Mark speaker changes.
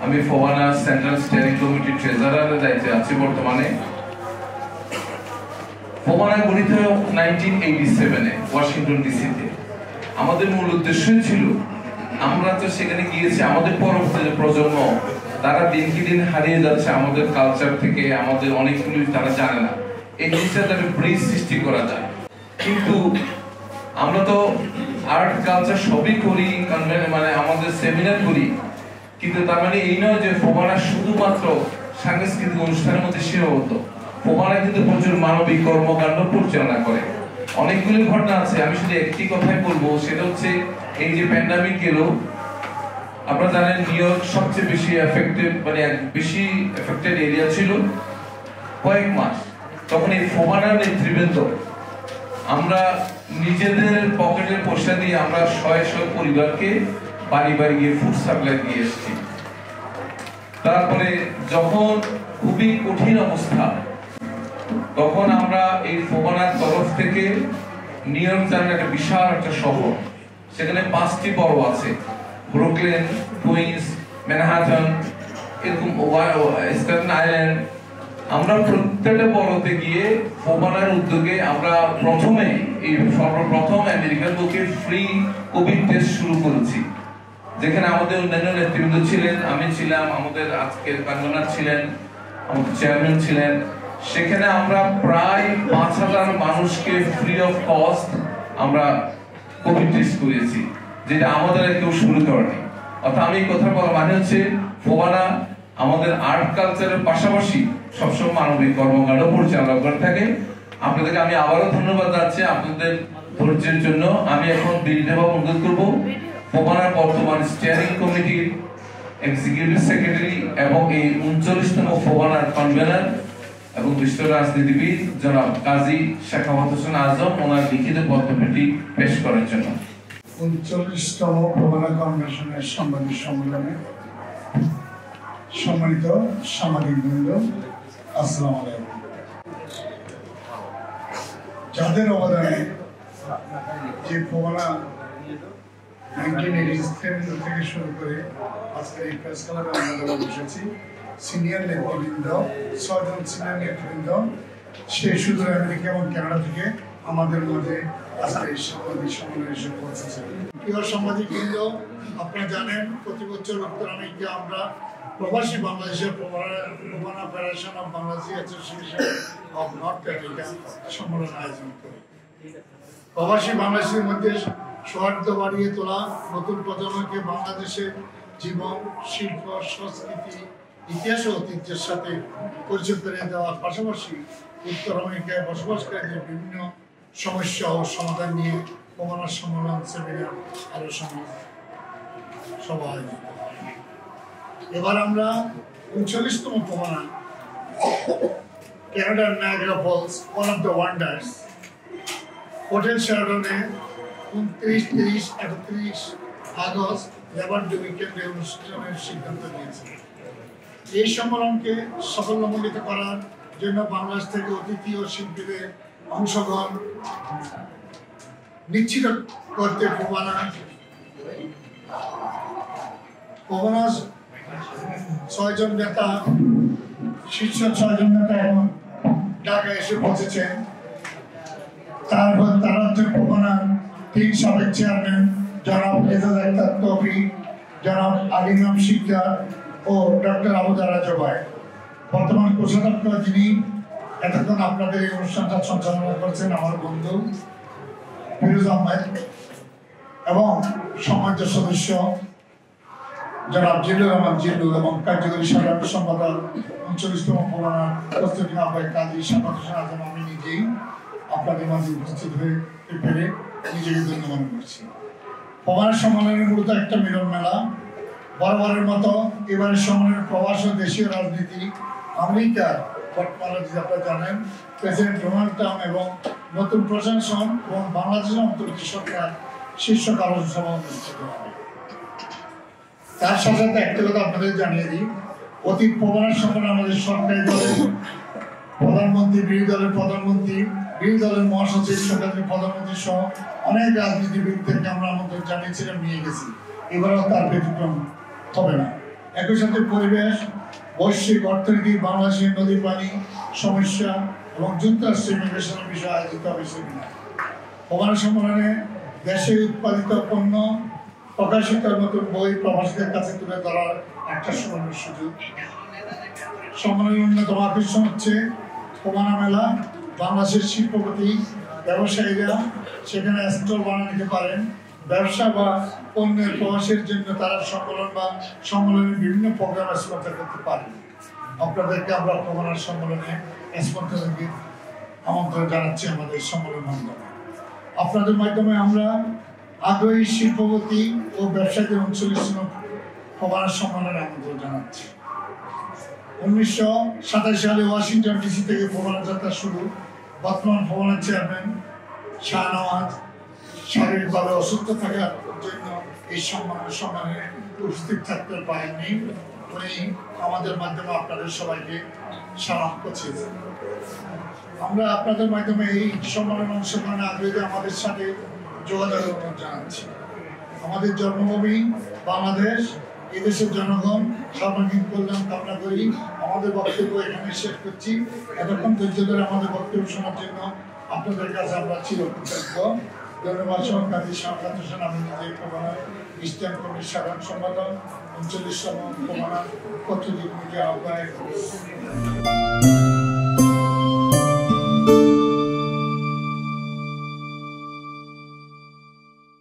Speaker 1: আমি FOBANA central steering কমিটির ট্রেজারারের দায়িত্বে আছি বর্তমানে। ফোবানা গঠিত 1987-এ ওয়াশিংটন ডিসিতে। আমাদের মূল উদ্দেশ্য ছিল, আমরা তো সেখানে গিয়েছি, আমাদের পরবর্তী প্রজন্ম তারা দিনকে দিন হারিয়ে যাচ্ছে আমাদের কালচার থেকে, আমাদের অনেকগুলি তারা জানে না। এই জিনিসটা তাদের ব্রিজ সৃষ্টি করা যায়। কিন্তু আমরা তো আর্ট কালচার সবই করি, মানে আমাদের সেমিনার করি, কিন্তু তার মানে এই নয় যে ফোবানা শুধুমাত্র সাংস্কৃতিক অনুষ্ঠানের মধ্যে সীমাবদ্ধ। ফোবানা কিন্তু প্রচুর মানবিক কর্মকাণ্ড পরিচালনা করে। অনেকগুলি ঘটনা আছে, আমি শুধু একটি কথাই বলবো, সেটা হচ্ছে এই যে প্যান্ডামিক গেল, আপনারা জানেন নিউ ইয়র্ক সবচেয়ে বেশি এফেক্টেড, মানে বেশি এফেক্টেড এরিয়া ছিল কয়েক মাস। তখন এই ফোবানার নেতৃবৃন্দ আমরা নিজেদের পকেটের পয়সা দিয়ে আমরা শয়ে পরিবারকে বাড়ি বাড়ি গিয়ে ফুড সাপ্লাই দিয়ে এসেছি। তারপরে যখন খুবই কঠিন অবস্থা, তখন আমরা এই ফোবানার তরফ থেকে নিউ ইয়র্ক জানেন একটা বিশাল একটা শহর, সেখানে 5টি বড় আছে, ব্রুকলিন, কুইন্স, ম্যানহাটন, এরকম স্ট্যাটেন আইল্যান্ড। আমরা প্রত্যেকটা বড়তে গিয়ে ফোবানার উদ্যোগে আমরা সর্বপ্রথম আমেরিকার বুকে ফ্রি কোভিড টেস্ট শুরু করেছি, যেখানে আমাদের অন্যান্য নেতৃবৃন্দ ছিলেন, আমি ছিলাম, আমাদের আজকের কনভেনার ছিলেন, আমাদের চেয়ারম্যান ছিলেন। সেখানে আমরা প্রায় 5,000 মানুষকে ফ্রি অফ কস্ট আমরা কোভিড টেস্ট করিয়েছি, যেটা আমাদের কেউ শুরু করেনি। অর্থাৎ আমি এই কথা বলা মানে হচ্ছে ফোবানা আমাদের আর্ট কালচারের পাশাপাশি সবসময় মানবিক কর্মকাণ্ড পরিচালনা করে থাকে। আপনাদেরকে আমি আবারও ধন্যবাদ জানাচ্ছি আপনাদের ধৈর্যের জন্য। আমি এখন বিলদেবা অনুরোধ করবো ফোবানার বর্তমান স্টিয়ারিং কমিটির এক্সিকিউটিভ সেক্রেটারি এবং এই 39তম ফোবানার কনভেনার এবং বিশ্ব রাজনীতিবিদ জনাব কাজী শেখাওয়াত হোসেন আজম ওনার লিখিত বক্তব্যটি পেশ করার জন্য।
Speaker 2: 39তম ফোবানা কনভেনশনের সাংবাদিক সম্মেলনে সম্মানিত সাংবাদিকবৃন্দ, আসসালামু আলাইকুম। যাদের অবদানে যে ফোবানা 1987 থেকে শুরু করে আজকের এই প্রেস ক্লাবে আমরা বসেছি, সিনিয়র নেতৃবৃন্দ, 6 জন সিনিয়র নেতৃবৃন্দ, সেই শুধু আমেরিকা এবং কানাডা থেকে আমাদের মধ্যে আজকে এই সাংবাদিক সম্মেলনে এসে পৌঁছেছে। প্রিয় সাংবাদিকবৃন্দ, আপনারা জানেন প্রতি বছর উত্তর আমেরিকা আমরা প্রবাসী বাংলাদেশের FOBANA federation of Bangladesh association of north America সম্মেলন আয়োজন করি। প্রবাসী বাংলাদেশের মধ্যে সৌহার্দ্য বাড়িয়ে তোলা, নতুন প্রজন্মকে বাংলাদেশের জীবন, শিল্প, সংস্কৃতি, ইতিহাস ও ঐতিহ্যের সাথে পরিচয় করিয়ে দেওয়ার পাশাপাশি উত্তর আমেরিকায় বসবাসকারীদের বিভিন্ন সমস্যা ও সমাধান নিয়ে ফোবানা সম্মেলন, সেমিনার, আলোচনা সভা আয়োজিত। এবার আমরা 39তম ফোবানা কানাডার Niagara falls, one of the wonders, hotel শেরাটনে 29, 30, 31 আগস্ট লেবার ডে উইকেন্ডে অনুষ্ঠানের সিদ্ধান্ত নিয়েছে। এই সম্মেলনকে সাফল্যমণ্ডিত করার জন্য বাংলাদেশ থেকে অতিথি ও শিল্পীদের অংশগ্রহণ নিশ্চিত করতে ফোবানা 6 জন নেতা, শীর্ষ 6 জন নেতা এখন ঢাকায় এসে পৌঁছেছেন। তারপর তারা হচ্ছে ফোবানার 3 সাবেক চেয়ারম্যান জনাব এজাজ আক্তার তৌফিক, জনাব আলিনাম শিকদার ও ডক্টর আবুদা রাজবাই। বর্তমান কোষাধ্যক্ষ যিনি এতক্ষণ আপনাদের এই অনুষ্ঠানটা সঞ্চালনা করছেন আমার বন্ধু ফিরোজ আহমেদ, এবং সম্মানিত সদস্য জনাব জিল্লুর রহমান জিল্লু এবং কার্যকরী সাধারণ সম্পাদক 39তম ফোবানা প্রস্তুতি আহ্বায়ক কাজী শেখাওয়াত হোসেন আজম, আমি নিজেই আপনাদের মাঝে উপস্থিত হয়ে পেরে নিজেকে ধন্যবাদ করছি। ফোবানা সম্মেলনের মূলত একটা মিলন মেলা। বরাবরের মতো এবারের সম্মেলনের প্রবাস ও দেশীয় রাজনীতি, আমেরিকার বর্তমান আপনারা জানেন প্রেসিডেন্ট ডোনাল্ড ট্রাম্প এবং নতুন প্রশাসন এবং বাংলাদেশের অন্তর্বর্তী সরকার শীর্ষক আলোচনা সভা অনুষ্ঠিত হবে। তার সাথে সাথে একটা কথা আপনাদের জানিয়ে দিই, অতীত ফোবানার সম্মেলনে আমাদের সরকারি দলের প্রধানমন্ত্রী, বিরোধী দলের প্রধানমন্ত্রী, বিরোধী দলের মহাসচিব, সরকারি প্রধানমন্ত্রী সহ অনেক রাজনীতিবিদদেরকে আমরা আমন্ত্রণ জানিয়েছিলাম, নিয়ে গেছি। এবারেও তার ব্যতিক্রম হবে না। একই সাথে পরিবেশ, বৈশ্বিক অর্থনীতি, বাংলাদেশের নদী পানি সমস্যা এবং যুক্তরাষ্ট্রের ইমিগ্রেশনের বিষয়ে আয়োজিত হবে সেমিনার। প্রমাণ সম্মেলনে দেশে উৎপাদিত পণ্য, প্রকাশিত নতুন বই প্রবাসীদের কাছে তুলে ধরার একটা সুবর্ণ সুযোগ। সম্মেলনের অন্যতম আকর্ষণ হচ্ছে প্রমাণা মেলা। বাংলাদেশের শিল্পপতি, ব্যবসায়ীরা সেখানে স্টল বানিয়ে নিতে পারেন। ব্যবসা বা পণ্যের প্রবাসের জন্য তারা সম্মেলনের বিভিন্ন প্রোগ্রাম স্পন্সর করতে পারেন। আপনাদেরকে আমরা প্রমাণার সম্মেলনে স্পন্সরকে আমন্ত্রণ জানাচ্ছি আমাদের সম্মেলন মাধ্যমে। আপনাদের মাধ্যমে আমরা আগ্রহী শিল্পপতি ও ব্যবসায়ীদের 39তম প্রমাণার সম্মেলনে আমন্ত্রণ জানাচ্ছি। 1927 সালে ওয়াশিংটন ডিসি থেকে প্রমাণা যাত্রা শুরু। বর্তমান প্রমাণের চেয়ারম্যান শাহনওয়াজ শারীরিকভাবে অসুস্থ থাকার জন্য এই সম্মেলনে উপস্থিত থাকতে পারেননি। উনি আমাদের মাধ্যমে আপনাদের সবাইকে সালাম পৌঁছেছেন। আমরা আপনাদের মাধ্যমে এই সম্মেলনে অংশগ্রহণে আগ্রহী আমাদের সাথে যোগাযোগ জানাচ্ছি। আমাদের জন্মভূমি বাংলাদেশ, এদেশের জনগণ সর্বাঙ্গীন কল্যাণ কামনা করি। আমাদের বক্তব্য এখানে শেষ করছি। এতক্ষণ ধৈর্য ধরে আমাদের বক্তব্য শোনার জন্য আপনাদের কাছে আমরা চিরকৃতজ্ঞ। ধন্যবাদ। সহকারী সরকার হোসেন, আমি নিজে প্রমাণার ইস্টার্ন কমিটির সাধারণ সম্পাদক, 39তম প্রমাণার পত্রিকা আহ্বায়ক।